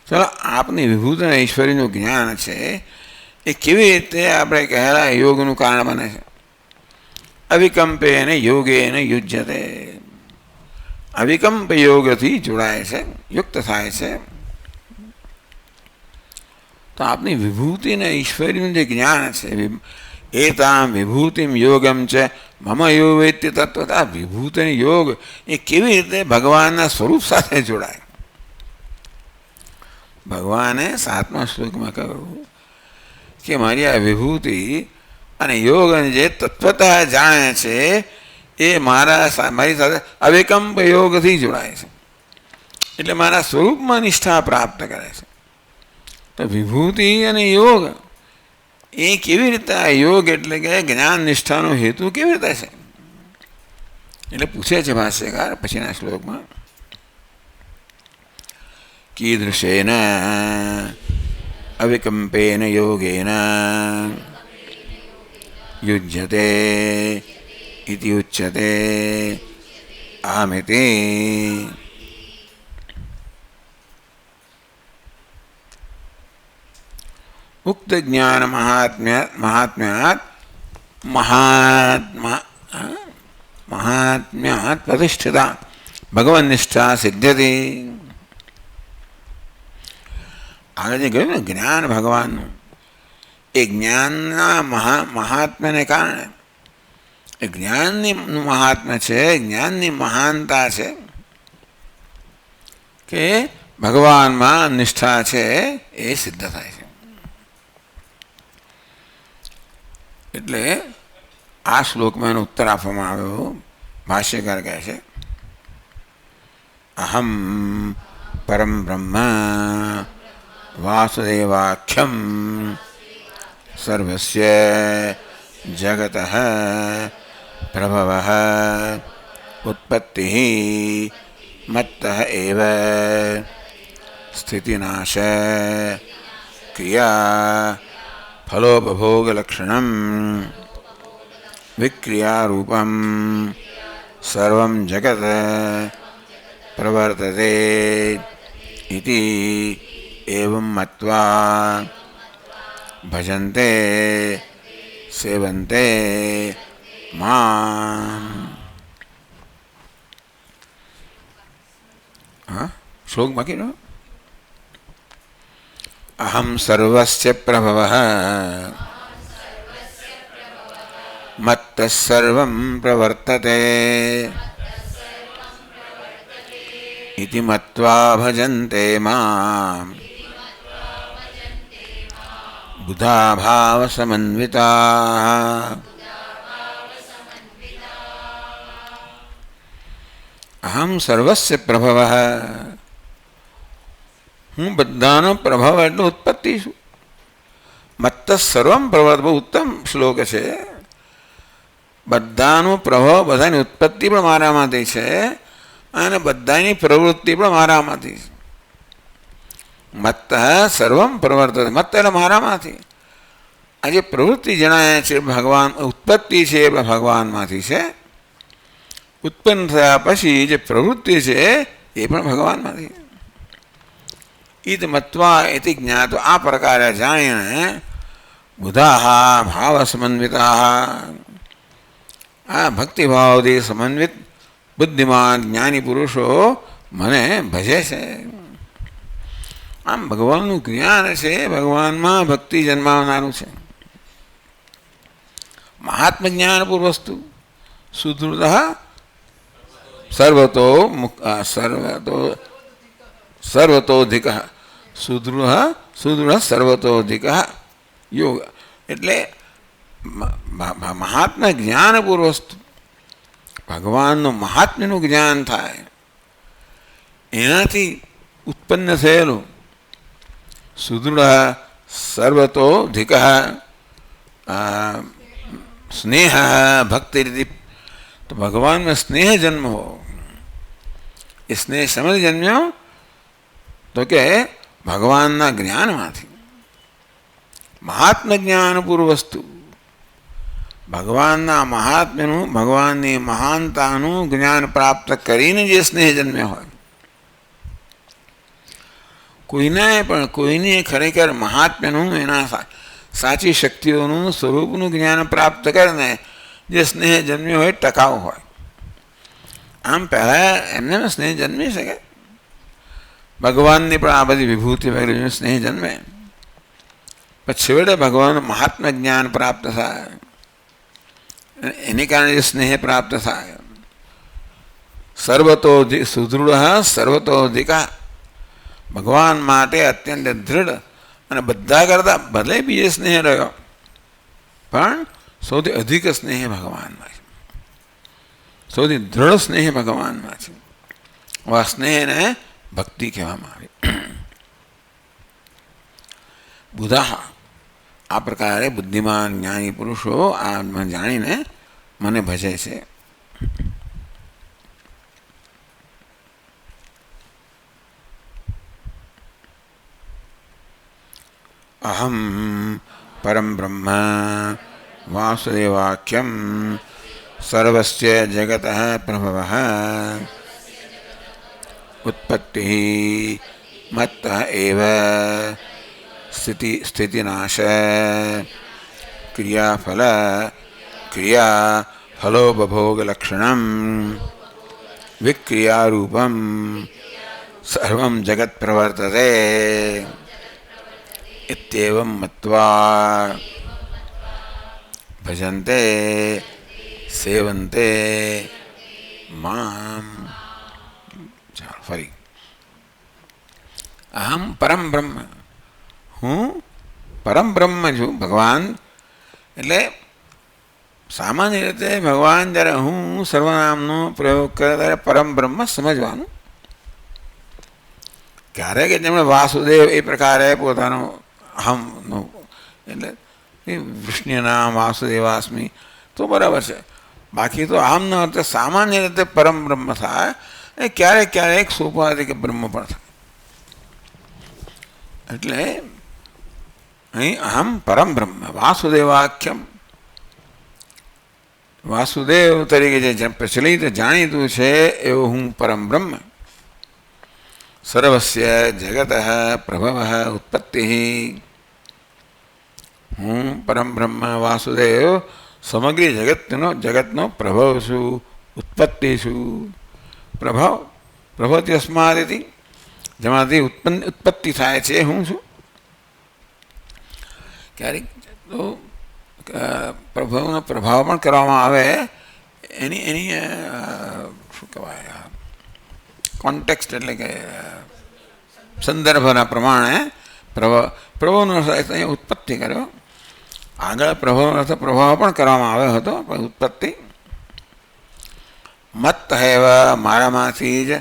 ચાલો, આપની વિભૂતિ અને ઐશ્વર્યનું જ્ઞાન છે એ કેવી રીતે આપણે કહેલા યોગનું કારણ બને છે. અવિકલ્પે એને યોગે એને યુજ્યતે. અવિકલ્પ યોગથી જોડાય છે, યુક્ત થાય છે. તો આપની વિભૂતિ અને ઐશ્વર્યનું જે જ્ઞાન છે, એતામ વિભૂતિમ યોગમ છે મમ યો વેત્ય તત્વતા. વિભૂતિ અને યોગ એ કેવી રીતે ભગવાનના સ્વરૂપ સાથે જોડાય. ભગવાને 7મા શ્લોકમાં કહ્યું કે મારી આ વિભૂતિ અને યોગ જે તત્વતા જાણે છે એ મારી સાથે અવિકલ્પ યોગથી જોડાય છે. એટલે મારા સ્વરૂપમાં નિષ્ઠા પ્રાપ્ત કરે છે. તો વિભૂતિ અને યોગ એ કેવી રીતે આ યોગ એટલે કે જ્ઞાન નિષ્ઠાનો હેતુ કેવી રીતે છે એટલે પૂછે છે ભાષ્યકાર પછીના શ્લોકમાં. કીદૃશેન અવિકંપેન યોગેન યુજ્યતે ઇતિ ઉચ્યતે આમિતિ. ઉક્ત જ્ઞાન મહાત્મ્યાત પ્રતિષ્ઠિતા ભગવન નિષ્ઠા સિદ્ધ્યતિ. આગળ જે કહ્યું ને જ્ઞાન ભગવાનનું, એ જ્ઞાનના મહાત્મ્યને કારણે, એ જ્ઞાનની મહાત્મ્ય છે, જ્ઞાનની મહાનતા છે કે ભગવાનમાં નિષ્ઠા છે એ સિદ્ધ થાય છે. એટલે આ શ્લોકમાં એનો ઉત્તર આપવામાં આવ્યો. ભાષ્યકાર કહે છે અહમ પરમ બ્રહ્મ વાસુદેવાખ્યમ સર્વસ્ય જગતઃ પ્રભવઃ ઉત્પત્તિ મત્તઃ એવ સ્થિતિનાશ ક્રિયા ફલોપભોગલક્ષણમ વિક્રિયારૂપમ સર્વં જગત પ્રવર્તતે ઇતિ એવં મત્વા ભજન્તે સેવન્તે મામ. શ્લોક બાકી રહ્યો. અહમ સર્વસ્ય પ્રભવઃ મત્તઃ સર્વં પ્રવર્તતે ઇતિ મત્વા ભજન્તે મામ બુધા ભાવ સમન્વિતા. અહમ સર્વસ્ય પ્રભવઃ, હું બધાનો પ્રભાવ એટલે ઉત્પત્તિ છું. મત્ત સર્વમ પ્રવર્ત, બહુ ઉત્તમ શ્લોક છે. બધાનો પ્રભાવ, બધાની ઉત્પત્તિ પણ મારામાંથી છે અને બધાની પ્રવૃત્તિ પણ મારામાંથી છે. મત્ત સર્વમ પ્રવર્તતે, મત્ત એટલે મારામાંથી. આ જે પ્રવૃત્તિ જણાય છે ભગવાન, ઉત્પત્તિ છે એ ભગવાનમાંથી છે. ઉત્પન્ન થયા પછી જે પ્રવૃત્તિ છે એ પણ ભગવાનમાંથી. ઈદ મત્વા એથી જ્ઞાતો, આ પ્રકારે જાણીને બુધાહ ભાવ સમન્વિતા, આ ભક્તિભાવથી સમન્વિત બુદ્ધિમાન જ્ઞાની પુરુષો મને ભજે છે. આમ ભગવાનનું જ્ઞાન છે, ભગવાનમાં ભક્તિ જન્માવનારું છે. મહાત્મ જ્ઞાન પૂર્વસ્તુ સુધૃત સર્વતોધિક સુદૃઢ સર્વતોધિક યોગ. એટલે મહાત્મા જ્ઞાન પૂર્વસ્તુ, ભગવાનનું મહાત્મ્યનું જ્ઞાન થાય, એનાથી ઉત્પન્ન થયેલું સુદૃઢ સર્વતોધિક સ્નેહ ભક્તિ રીતે. તો ભગવાનમાં સ્નેહ જન્મવો, એ સ્નેહ સમજ જન્મ્યો તો કે ભગવાનના જ્ઞાનમાંથી. મહાત્મ જ્ઞાન પૂર્વસ્તુ, ભગવાનના મહાત્મ્યનું, ભગવાનની મહાનતાનું જ્ઞાન પ્રાપ્ત કરીને જે સ્નેહ જન્મ્યો હોય. કોઈને ખરેખર મહાત્મ્યનું, એના સાચી શક્તિઓનું, સ્વરૂપનું જ્ઞાન પ્રાપ્ત કરીને જે સ્નેહ જન્મ્યો હોય ટકાઉ હોય. આમ પહેલાં એમને સ્નેહ જન્મી શકે, ભગવાનની પણ આ બધી વિભૂતિ વગેરે સ્નેહ જન્મે, પછી છેવટે ભગવાન મહાત્મ જ્ઞાન પ્રાપ્ત થાય, એની કારણે જે સ્નેહ પ્રાપ્ત થાય. સર્વતોધિક સુદૃઢ સર્વતોધિકા, ભગવાન માટે અત્યંત દૃઢ અને બધા કરતાં ભલે બીજે સ્નેહ રહ્યો પણ સૌથી અધિક સ્નેહ ભગવાનમાં છે, સૌથી દૃઢ સ્નેહ ભગવાનમાં છે. આ સ્નેહને ભક્તિ કહેવામાં આવે. બુધાહ, આ પ્રકારે બુદ્ધિમાન જ્ઞાની પુરુષો આ જાણીને મને ભજે છે. અહમ પરમ બ્રહ્મ વાસુદેવાખ્યમ સર્વસ્ય જગત પ્રભવ ઉત્પત્તિ મત્ત એવ સ્થિતિનાશ ક્રિયાફલોપભોગલક્ષણમ વિક્રિયારૂપમ સર્વં જગત પ્રવર્તતે ઇત્યેવં મત્વા ભજન્તે સેવન્તે મામ. ચાલો ફરી. અહમ પરમ બ્રહ્મ, હું પરમ બ્રહ્મ છું. ભગવાન એટલે સામાન્ય રીતે ભગવાન જ્યારે હું સર્વનામનો પ્રયોગ કરે ત્યારે પરમ બ્રહ્મ સમજવાનું. ક્યારેક તેમણે વાસુદેવ એ પ્રકારે પોતાનો અહમનો એટલે વિષ્ણુના વાસુદેવાસ્મી તો બરાબર છે. બાકી તો અહમનો અર્થ સામાન્ય રીતે પરમ બ્રહ્મ થાય, એ ક્યારેક ક્યારેક સોપાધિક બ્રહ્મ પણ થાય. એટલે અહીં અહમ પરમ બ્રહ્મ વાસુદેવાખ્યમ, વાસુદેવ તરીકે જે પ્રચલિત જાણીતું છે એવું હું પરમ બ્રહ્મ. સર્વસ્ય જગત પ્રભવ ઉત્પત્તિ, હું પરમ બ્રહ્મ વાસુદેવ સમગ્ર જગતનો પ્રભવ છું, ઉત્પત્તિ છું. પ્રભાવ પ્રભવતી અસ્માદિથી, જેમાંથી ઉત્પત્તિ થાય છે હું છું. ક્યારેક તો પ્રભવનો પ્રભાવ પણ કરવામાં આવે, એની શું કહેવાય કોન્ટેક્સ્ટ એટલે કે સંદર્ભના પ્રમાણે પ્રભવનો અર્થ અહીંયા ઉત્પત્તિ કર્યો. આગળ પ્રભવનો અર્થ પ્રભાવ પણ કરવામાં આવ્યો હતો, પણ ઉત્પત્તિ મત હેવ, મારામાંથી જ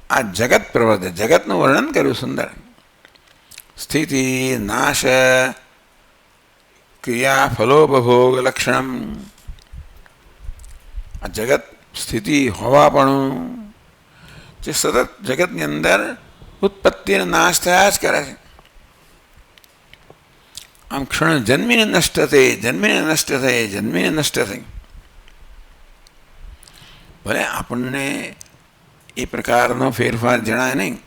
આ જગત પ્રવર્તે, જગતનું વર્ણન કર્યું સુંદર. સ્થિતિ નાશ ક્રિયા ફલોપભોગ લક્ષણમ, આ જગત સ્થિતિ હોવાપણું જે સતત જગતની અંદર ઉત્પત્તિ અને નાશ થયા જ કરે છે. આમ ક્ષણ જન્મીને નષ્ટ થઈ, જન્મીને નષ્ટ થઈ, જન્મીને નષ્ટ થઈ. ભલે આપણને એ પ્રકારનો ફેરફાર જણાય નહીં.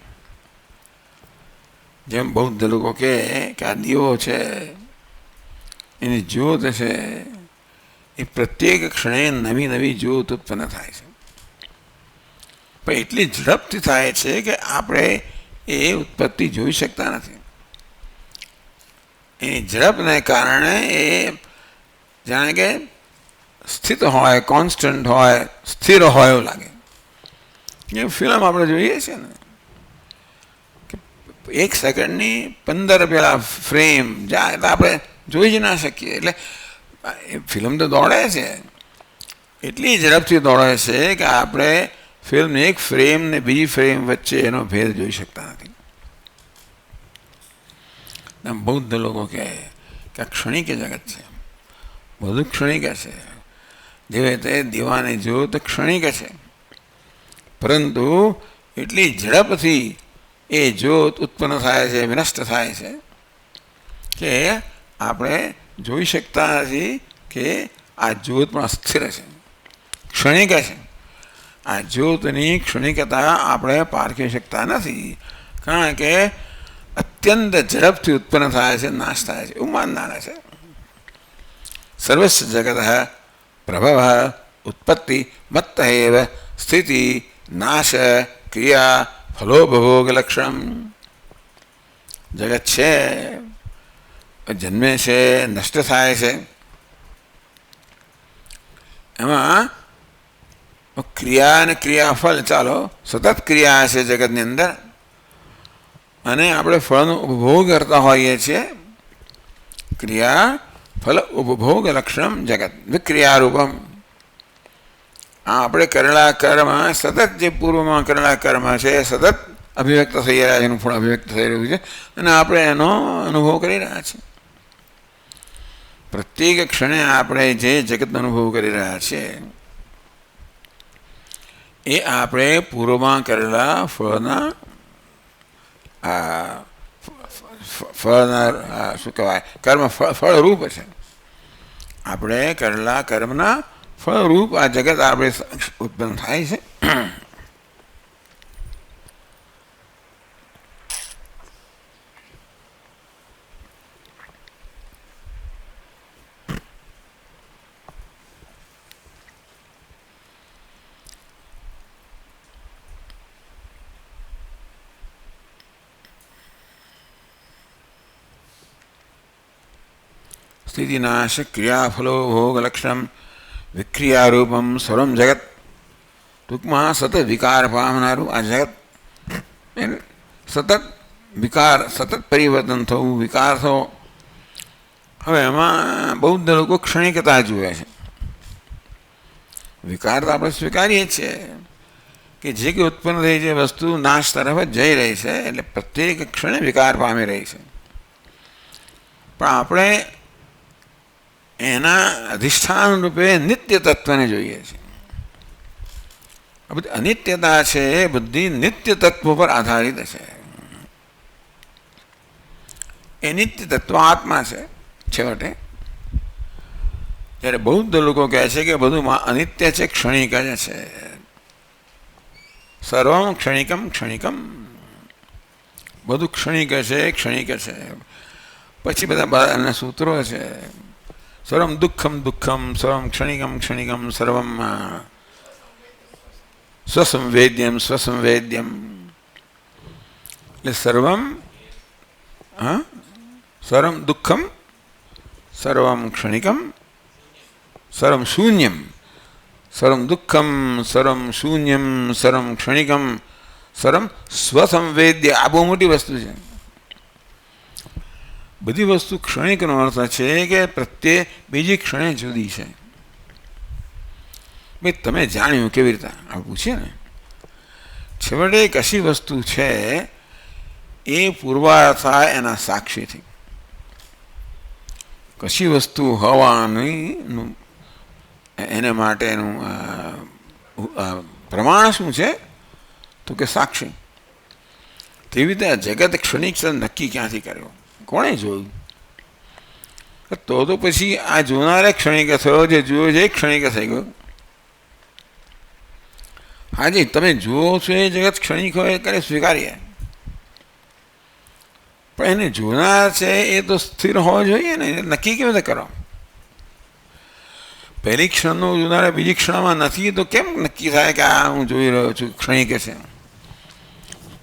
જેમ બૌદ્ધ લોકો કહે કે આ દીવો છે, એની જ્યોત છે, એ પ્રત્યેક ક્ષણે નવી નવી જ્યોત ઉત્પન્ન થાય છે. પણ એટલી ઝડપથી થાય છે કે આપણે એ ઉત્પત્તિ જોઈ શકતા નથી. એની ઝડપને કારણે એ જાણે કે સ્થિત હોય, કોન્સ્ટન્ટ હોય, સ્થિર હોય એવું લાગે. એ ફિલ્મ આપણે જોઈએ છીએ ને કે 1 સેકન્ડની 15 પેલા ફ્રેમ જાય એટલે આપણે જોઈ જ ના શકીએ. એટલે એ ફિલ્મ તો દોડે છે, એટલી ઝડપથી દોડે છે કે આપણે ફિલ્મની એક ફ્રેમ ને બીજી ફ્રેમ વચ્ચે એનો ભેદ જોઈ શકતા નથી. બૌદ્ધ લોકો કહે કે આ ક્ષણિક જગત છે, બધું ક્ષણિક છે. જેવી રીતે દીવાની જ્યોત ક્ષણિક છે, પરંતુ એટલી ઝડપથી એ જ્યોત ઉત્પન્ન થાય છે, વિનષ્ટ થાય છે કે આપણે જોઈ શકતા નથી કે આ જ્યોત પણ અસ્થિર છે, ક્ષણિક છે. આ જ્યોતની ક્ષણિકતા આપણે પારખી શકતા નથી, કારણ કે અત્યંત ઝડપથી ઉત્પન્ન થાય છે, નાશ થાય છે એવું માનનારા છે. સર્વસ્વ જગત પ્રભવ ઉત્પત્તિ મત્ત એવ સ્થિતિ નાશ ક્રિયા ફલોપભોગ લક્ષણ. જગત છે, જન્મે છે, નષ્ટ થાય છે. એમાં ક્રિયા અને ક્રિયાફળ, ચાલો સતત ક્રિયા છે જગતની અંદર, અને આપણે ફળનો ઉપભોગ કરતા હોઈએ છીએ. ક્રિયા ફલ ઉપભોગ લક્ષણમ જગત વિક્રિયારૂપમ. આ આપણે કરેલા કર્મ, સતત જે પૂર્વમાં કરેલા કર્મ છે સતત અભિવ્યક્ત થઈ રહ્યા છે, એનું ફળ અભિવ્યક્ત થઈ રહ્યું છે અને આપણે એનો અનુભવ કરી રહ્યા છીએ. પ્રત્યેક ક્ષણે આપણે જે જગત અનુભવ કરી રહ્યા છીએ એ આપણે પૂર્વમાં કરેલા ફળના શું કહેવાય કર્મ ફળરૂપ છે. આપણે કરેલા કર્મના ફળરૂપ આ જગત આપણે ઉત્પન્ન થાય છે. સ્થિતિનાશ ક્રિયાફલો ભોગલક્ષણમ વિક્રિયારૂપમ સર્વમ જગત. ટૂંકમાં સતત વિકાર પામનારું આ જગત, સતત વિકાર, સતત પરિવર્તન થવું, વિકાર થવો. હવે એમાં બૌદ્ધ લોકો ક્ષણિકતા જુએ છે. વિકાર તો આપણે સ્વીકારીએ છીએ કે જે કંઈ ઉત્પન્ન થઈ છે વસ્તુ નાશ તરફ જ જઈ રહી છે, એટલે પ્રત્યેક ક્ષણે વિકાર પામી રહી છે. પણ આપણે એના અધિષ્ઠાન રૂપે નિત્ય તત્વને જોઈએ છે. આ બધી અનિત્યતા છે એ બધી નિત્ય તત્વ પર આધારિત છે. એ નિત્ય તત્વ આત્મા છે છેવટે. જ્યારે બૌદ્ધ લોકો કહે છે કે બધું અનિત્ય છે, ક્ષણિક જ છે. સર્વમ ક્ષણિકમ ક્ષણિકમ, બધું ક્ષણિક છે, ક્ષણિક છે. પછી બધા એના સૂત્રો છે. સર્વમ દુઃખમ દુઃખમ, સર્વમ ક્ષણિકમ ક્ષણિકમ, સર્વમ સ્વસંવેદ્યમ સ્વસંવેદ્યમ. એટલે સર્વમ સર્વમ દુઃખમ, સર્વમ ક્ષણિકમ, સર્વમ શૂન્યમ, સર્વમ દુઃખમ, સર્વમ શૂન્યમ, સર્વમ ક્ષણિકમ, સર્વમ સ્વસંવેદ્ય. આ બહુ મોટી વસ્તુ છે. બધી વસ્તુ ક્ષણિકનો અર્થ છે કે પ્રત્યે બીજી ક્ષણે જુદી છે. ભાઈ તમે જાણ્યું કેવી રીતે આ પૂછીએ ને, છેવટે કશી વસ્તુ છે એ પુરવાર થાય એના સાક્ષીથી. કશી વસ્તુ હોવાની એને માટેનું પ્રમાણ શું છે તો કે સાક્ષી. તેવી રીતે જગત ક્ષણિક નક્કી ક્યાંથી કર્યો, કોણે જોયું? તો પછી આ જોનારે ક્ષણિક થયો, જે જોયો છે એ ક્ષણિક થઈ ગયો. હાજી, તમે જુઓ છો એ જગત ક્ષણિક હોય કરે સ્વીકારીએ, પણ એને જોનાર છે એ તો સ્થિર હોવો જોઈએ ને. નક્કી કેવી રીતે કરો? પહેલી ક્ષણનું જોનારે બીજી ક્ષણમાં નથી તો કેમ નક્કી થાય કે આ હું જોઈ રહ્યો છું ક્ષણિક છે?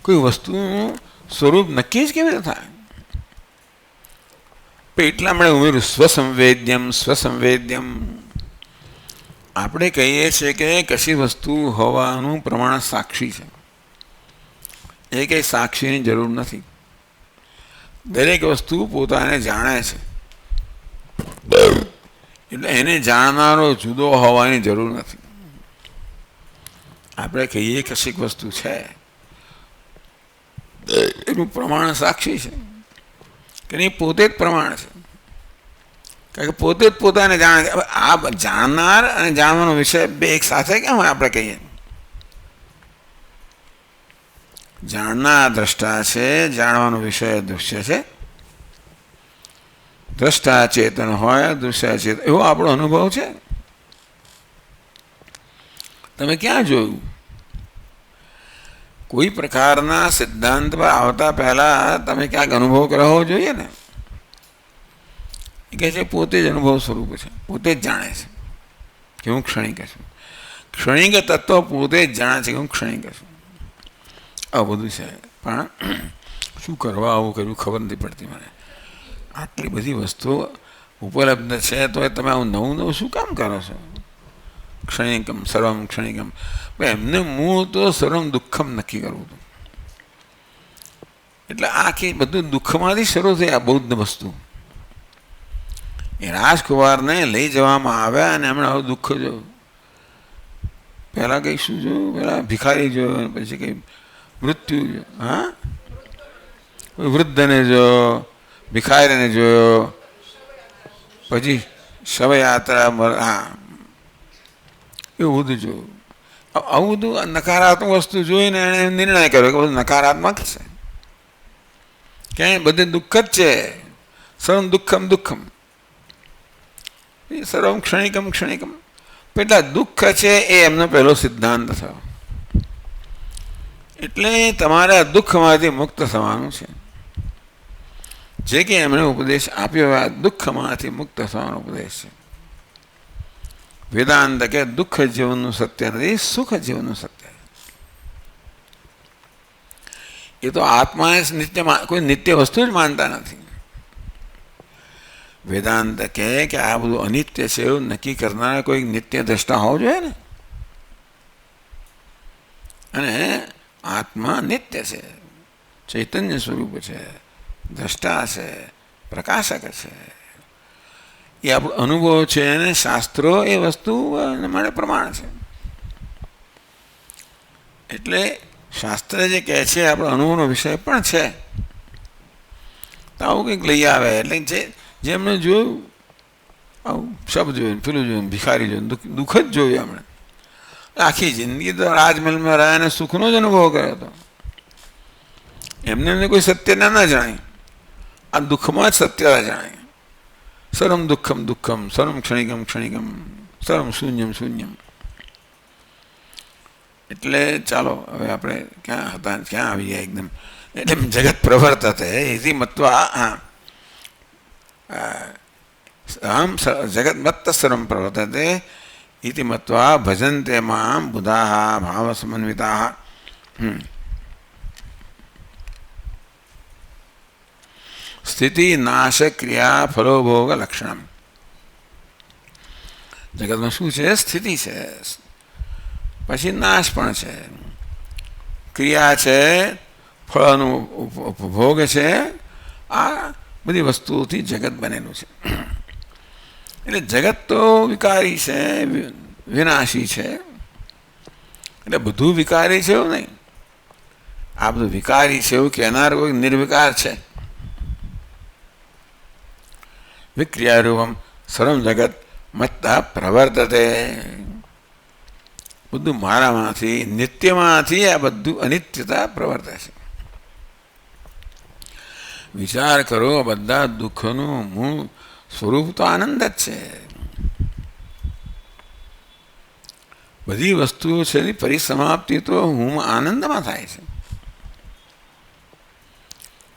કોઈ વસ્તુનું સ્વરૂપ નક્કી જ કેવી રીતે થાય? એટલા માટે ઉમેર્યું સ્વસંવેદ્યમ સ્વસંવેદ્યમ. આપણે કહીએ છીએ કે કશી વસ્તુ હોવાનું પ્રમાણ સાક્ષી છે. એ કંઈ સાક્ષીની જરૂર નથી. દરેક વસ્તુ પોતાને જાણે છે, એટલે એને જાણનારો જુદો હોવાની જરૂર નથી. આપણે કહીએ કશીક વસ્તુ છે એનું પ્રમાણ સાક્ષી છે કે નહીં, પોતે જ પ્રમાણ છે. કારણ કે પોતે જ પોતાને જાણે છે. આ જાણનાર અને જાણવાનો વિષય બે એક સાથે કેમ હોય? આપણે કહીએ જાણનાર દ્રષ્ટા છે, જાણવાનો વિષય દૃશ્ય છે. દ્રષ્ટા ચેતન હોય, દૃશ્ય ચેતન, એવો આપણો અનુભવ છે. તમે ક્યાં જોયું? કોઈ પ્રકારના સિદ્ધાંત પર આવતા પહેલા તમે ક્યાંક અનુભવ કરવો જોઈએ ને. એ કહે છે પોતે જ અનુભવ સ્વરૂપ છે, પોતે જ જાણે છે કે હું ક્ષણિક છું. ક્ષણિક તત્વ પોતે જ જાણે છે કે હું ક્ષણિક છું. આ બધું છે, પણ શું કરવા આવું કર્યું ખબર નથી પડતી મને. આટલી બધી વસ્તુઓ ઉપલબ્ધ છે તો તમે આવું નવું નવું શું કામ કરો છો? ક્ષણિકમ સર્વમ ક્ષણિકમ. એમને મૂળ તો સર્વમ દુઃખમ નક્કી કરવું હતું. એટલે આખી બધું દુઃખમાંથી શરૂ થઈ આ બૌદ્ધ વસ્તુ. એ રાજકુમારને લઈ જવામાં આવ્યા અને એમણે હવે દુઃખ જોયું. પહેલાં કંઈ શું જોયું? પહેલાં ભિખારી જોયો, પછી કંઈ મૃત્યુ, હા, કોઈ વૃદ્ધને જોયો, ભિખારીને જોયો, પછી શવયાત્રા, હા, એવું બધું જોયું. આવું બધું નકારાત્મક વસ્તુ જોઈને એણે નિર્ણય કર્યો કે બધું નકારાત્મક છે, ક્યાંય બધે દુઃખ જ છે. સર્વમ દુઃખમ દુઃખમ, સર્વમ ક્ષણિકમ ક્ષણિકમ. પેલા દુઃખ છે એ એમનો પહેલો સિદ્ધાંત થયો. એટલે તમારે દુઃખમાંથી મુક્ત થવાનું છે. જે કે એમણે ઉપદેશ આપ્યો આ દુઃખમાંથી મુક્ત થવાનો ઉપદેશ છે. વેદાંત કે દુઃખ જીવનનું સત્ય નથી, સુખ જીવનનું સત્ય. એ તો આત્માએ નિત્ય કોઈ નિત્ય વસ્તુ જ માનતા નથી. વેદાંત કહે કે આ બધું અનિત્ય છે એવું નક્કી કરનારા કોઈ નિત્ય દ્રષ્ટા હોવો જોઈએ ને. અને આત્મા નિત્ય છે, ચૈતન્ય સ્વરૂપ છે, દ્રષ્ટા છે, પ્રકાશક છે. એ આપણો અનુભવ છે અને શાસ્ત્રો એ વસ્તુ માટે પ્રમાણ છે. એટલે શાસ્ત્ર જે કહે છે આપણો અનુભવનો વિષય પણ છે. તો આવું કંઈક લઈ આવે એટલે જેમણે જોયું, આવું શબ્દ જોયું, પેલું જોયું, ભિખારી જોયું, દુઃખ જ જોયું એમણે. આખી જિંદગી તો રાજમહેલમાં રહ્યા અને સુખનો જ અનુભવ કર્યો હતો. એમને કોઈ સત્યતા ના જાણી, આ દુઃખમાં જ સત્યતા જાણી. સર્વમ દુઃખમ દુઃખમ, સર્વમ ક્ષણિકમ ક્ષણિકમ, સર્વમ શૂન્યમ શૂન્યમ. એટલે ચાલો હવે આપણે ક્યાં હતા, ક્યાં આવી ગયા એકદમ. એટલે જગત પ્રવર્તતે ઇતિ મત્વા, અહમ જગત મત્ત સર્વમ પ્રવર્તતે ઇતિ મત્વા ભજન્તે મામ બુધાઃ ભાવ સમન્વિતાઃ. સ્થિતિ નાશ ક્રિયા ફલોભોગ લક્ષણમ. જગતમાં શું છે? સ્થિતિ છે, પછી નાશ પણ છે, ક્રિયા છે, ફળનો ઉપભોગ છે. આ બધી વસ્તુઓથી જગત બનેલું છે. એટલે જગત તો વિકારી છે, વિનાશી છે. એટલે બધું વિકારી છે એવું નહીં. આ બધું વિકારી છે એવું કહેનાર કોઈ નિર્વિકાર છે. વિક્રિયારૂપમ સર્વમ જગત મત્તા પ્રવર્તતે. બધું મારામાંથી, નિત્યમાંથી આ બધું અનિત્યતા પ્રવર્તે છે. વિચાર કરો, બધા દુઃખનું મૂળ સ્વરૂપ તો આનંદ જ છે. બધી વસ્તુઓ છે એની પરિસમાપ્તિ તો હું આનંદમાં થાય છે.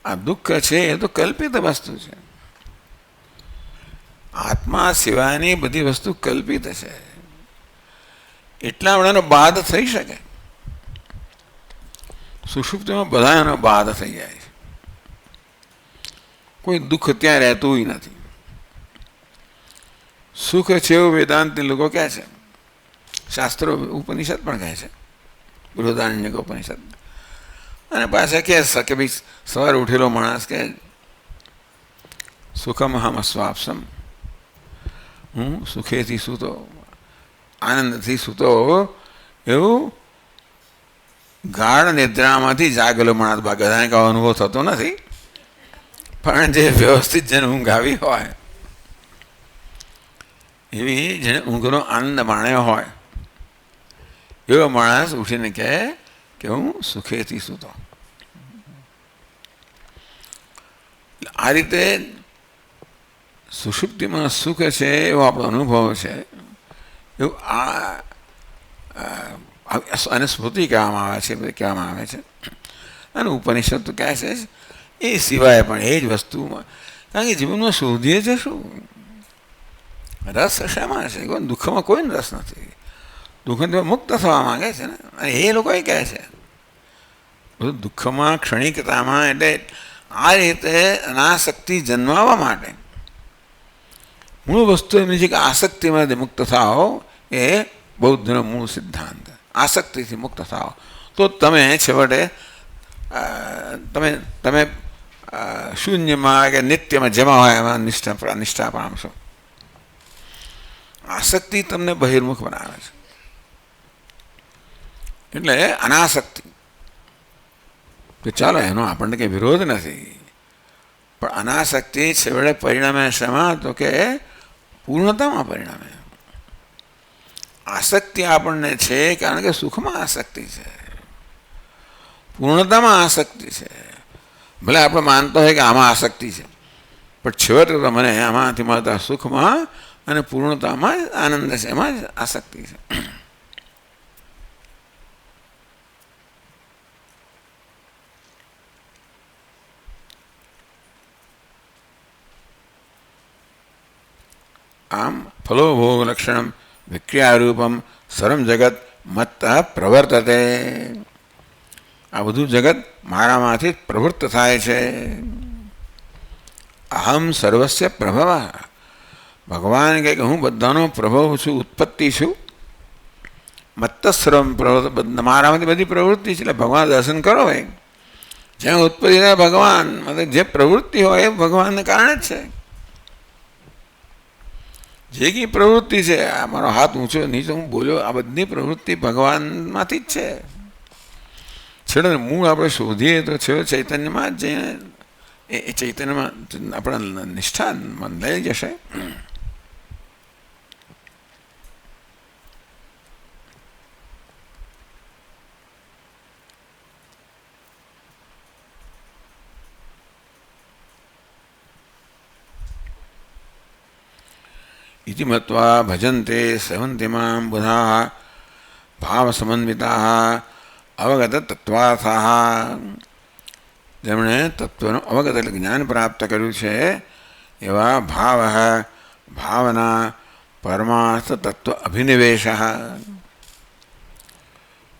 આ દુઃખ છે એ તો કલ્પિત વસ્તુ છે. આત્મા સિવાયની બધી વસ્તુ કલ્પિત છે. એટલા બધાનો બાદ થઈ શકે. સુષુપ્તિમાં બધા એનો બાદ થઈ જાય છે. કોઈ દુઃખ ત્યાં રહેતું નથી. સુખ છે એવું વેદાંતિ લોકો કહે છે, શાસ્ત્રો ઉપનિષદ પણ કહે છે, બૃહદારણ્યક ઉપનિષદ. અને પાછા કહે કે ભાઈ સવારે ઉઠેલો માણસ કે સુખમ હમ સ્વાપસમ, હું સુખેથી સૂતો, આનંદથી સૂતો, એવું ગાઢ નિદ્રામાંથી જાગેલો માણસ. બધાને કાંઈ અનુભવ થતો નથી, પણ જે વ્યવસ્થિત જેને ઊંઘ આવી હોય, એવી જેને ઊંઘનો આનંદ માણ્યો હોય, એવો માણસ ઉઠીને કહે કે હું સુખેથી સૂતો. આ રીતે સુષુપ્તિમાં સુખ છે એવો આપણો અનુભવ છે. એવું અને સ્મૃતિ કહેવામાં આવે છે, કહેવામાં આવે છે. અને ઉપનિષદ તો કહે છે એ સિવાય પણ એ જ વસ્તુમાં. કારણ કે જીવનમાં શોધીએ છે શું? રસ શામાં છે? દુઃખમાં કોઈને રસ નથી. દુઃખથી મુક્ત થવા માંગે છે ને. અને એ લોકો એ કહે છે બધું દુઃખમાં, ક્ષણિકતામાં. એટલે આ રીતે અનાસક્તિ જન્માવવા માટે મૂળ વસ્તુ એમની છે કે આસક્તિમાંથી મુક્ત થાઓ. એ બૌદ્ધનો મૂળ સિદ્ધાંત. આસક્તિથી મુક્ત થાઓ તો તમે છેવટે તમે શૂન્યમાં કે નિત્યમાં જેમાં હોય એમાં નિષ્ઠા પામશો. આસક્તિ તમને બહિર્મુખ બનાવે છે. એટલે અનાસક્તિ. તો ચાલો એનો આપણને કંઈ વિરોધ નથી, પણ અનાસક્તિ છેવટે પરિણામે શેમાં? તો કે પૂર્ણતામાં પરિણામે. આસક્તિ આપણને છે કારણ કે સુખમાં આસક્તિ છે, પૂર્ણતામાં આસક્તિ છે. ભલે આપણે માનતો હોય કે આમાં આસક્તિ છે, પણ છેવટે તો મને આમાંથી મળતા સુખમાં અને પૂર્ણતામાં જ આનંદ છે, એમાં જ આસક્તિ છે. આમ ફલોભોગ લક્ષણમ વિક્રિયારૂપમ સર્વમ જગત મત્ત પ્રવર્તતે. આ બધું જગત મારામાંથી પ્રવૃત્ત થાય છે. અહમ સર્વસ્ય પ્રભવ. ભગવાન કહે કે હું બધાનો પ્રભવ છું, ઉત્પત્તિ છું. મત્ત સર્વમ પ્રવૃત્ત, મારામાંથી બધી પ્રવૃત્તિ છે. એટલે ભગવાન દર્શન કરો ભાઈ, જ્યાં ઉત્પત્તિ થાય ભગવાન, મતલબ જે પ્રવૃત્તિ હોય એ ભગવાનને કારણે જ છે. જે કંઈ પ્રવૃત્તિ છે, આ મારો હાથ ઊંચો નીચે હું બોલ્યો, આ બધી પ્રવૃત્તિ ભગવાનમાંથી જ છે. છેડે મૂળ આપણે શોધીએ તો છે ચૈતન્યમાં જ જઈને એ ચૈતન્યમાં આપણા નિષ્ઠા લઈ જશે. इति मत्वा भजन्ते सेवन्ति मां बुधाः भावसमन्विताः अवगत तत्त्वार्थाः. જેમણે તત્વનું અવગત એટલે જ્ઞાન પ્રાપ્ત કર્યું છે એવા ભાવ, ભાવના, પરમાર્થ તત્વ અભિનિવેશ,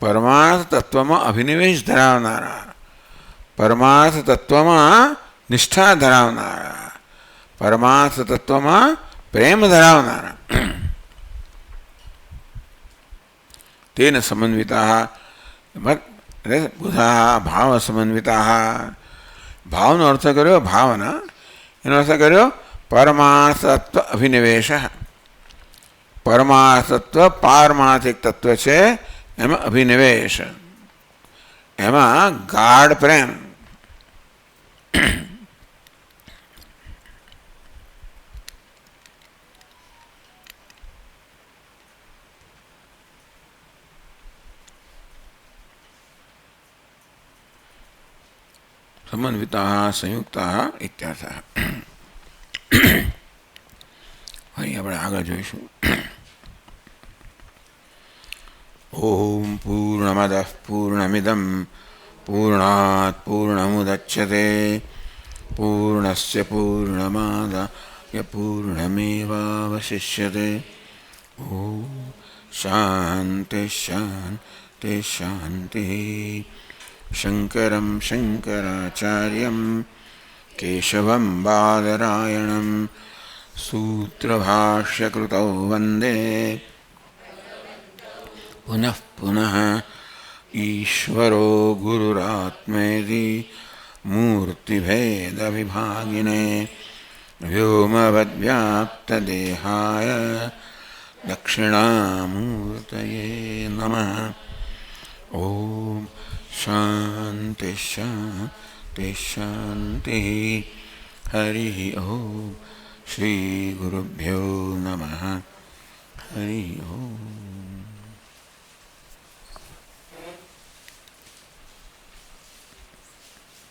પરમાર્થ તત્વમાં અભિનિવેશ ધરાવનારા, પરમાર્થ તત્વમાં નિષ્ઠા ધરાવનારા, પરમાર્થ તત્વમાં પ્રેમ ધરાવનારા, તેન સમન્વિતા બુધા ભાવ સમન્વિતા. ભાવનો અર્થ કર્યો ભાવના, એનો અર્થ કર્યો પરમાર્થ તત્વ અભિનિવેશ. પરમાર્થ તત્વ પારમાર્થિક તત્વ છે, એમાં અભિનિવેશ, એમાં ગાઢ પ્રેમ. સમન્વિતા સંયુક્તા ઇત્યાર્થ. અહીં આપણે આગળ જોઈશું. ઓમ પૂર્ણમદ પૂર્ણમિદમ પૂર્ણાત પૂર્ણમુદચ્યતે પૂર્ણસ્ય પૂર્ણમાદાય પૂર્ણમેવાવશિષ્યતે. ઓમ શાંતિ શાંતિ શાંતિ. શંકરં શંકરાચાર્યં કેશવં બાદરાયણં સૂત્રભાષ્યકૃતૌ વંદે પુનઃ પુનઃ. ઈશ્વરો ગુરુરાત્મેતિ મૂર્તિભેદવિભાગિને વ્યોમવદ્વ્યાપ્તદેહાય દક્ષિણામૂર્તયે નમઃ. ઓમ શાંતિ શાંતિ શાંતિ. હરિ ઓમ. શ્રી ગુરુભ્યો નમઃ. હરિ ઓમ.